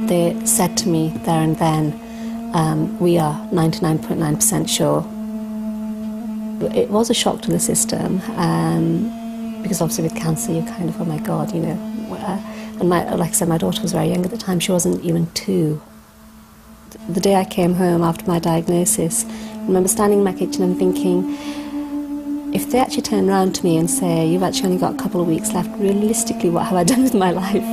They said to me there and then, we are 99.9% sure. It was a shock to the system, because obviously with cancer you're kind of, oh my God, you know. And like I said, my daughter was very young at the time, she wasn't even 2. The day I came home after my diagnosis, I remember standing in my kitchen and thinking, if they actually turn around to me and say, you've actually only got a couple of weeks left, realistically, what have I done with my life?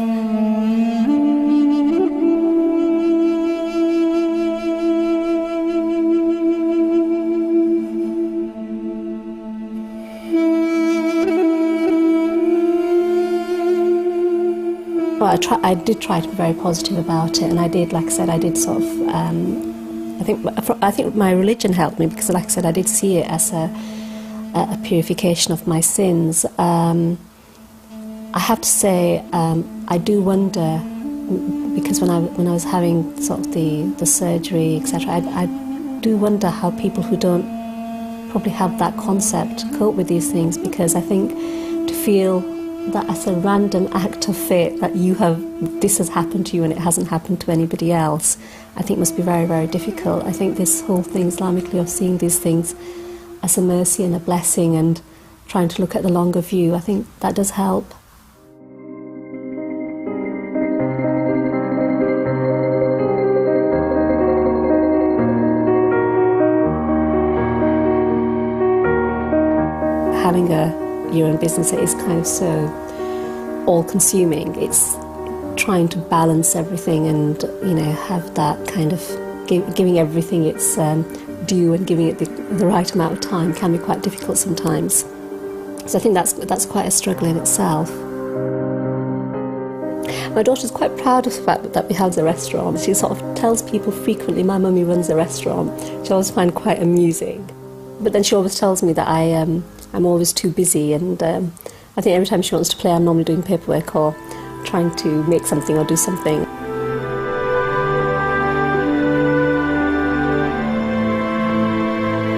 Well, I did try to be very positive about it, and I did, like I said, I did sort of, I think my religion helped me, because like I said, I did see it as a purification of my sins. I have to say, I do wonder, because when I was having sort of the surgery, etc., I do wonder how people who don't probably have that concept cope with these things, because I think to feel that as a random act of fate that this has happened to you and it hasn't happened to anybody else, I think must be very, very difficult. I think this whole thing Islamically of seeing these things as a mercy and a blessing and trying to look at the longer view, I think that does help. Having your own business, it is kind of so all-consuming. It's trying to balance everything and, you know, have that kind of giving everything its due and giving it the right amount of time can be quite difficult sometimes. So I think that's quite a struggle in itself. My daughter's quite proud of the fact that we have the restaurant. She sort of tells people frequently, my mummy runs a restaurant. She always finds quite amusing. But then she always tells me that I'm always too busy, and I think every time she wants to play I'm normally doing paperwork or trying to make something or do something.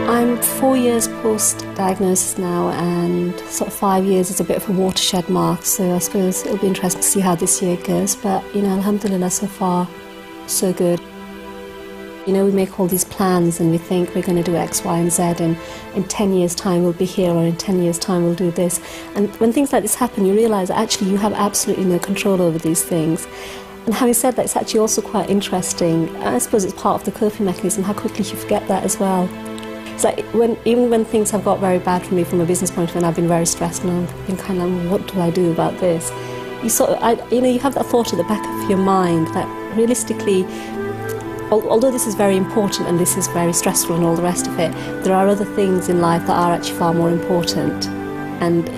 I'm 4 years post-diagnosis now, and sort of 5 years is a bit of a watershed mark, so I suppose it'll be interesting to see how this year goes, but you know, alhamdulillah, so far so good. You know, we make all these plans and we think we're going to do X, Y and Z, and in 10 years' time we'll be here, or in 10 years' time we'll do this. And when things like this happen, you realise that actually you have absolutely no control over these things. And having said that, it's actually also quite interesting. I suppose it's part of the coping mechanism, how quickly you forget that as well. It's like even when things have got very bad for me from a business point of view, and I've been very stressed and I've been kind of, what do I do about this? You have that thought at the back of your mind that realistically, although this is very important and this is very stressful and all the rest of it, there are other things in life that are actually far more important. And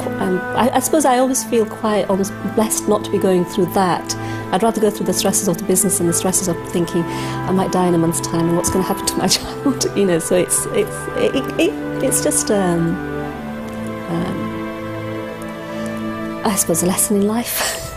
I suppose I always feel quite almost blessed not to be going through that. I'd rather go through the stresses of the business and the stresses of thinking I might die in a month's time and what's going to happen to my child. You know, so it's just I suppose a lesson in life.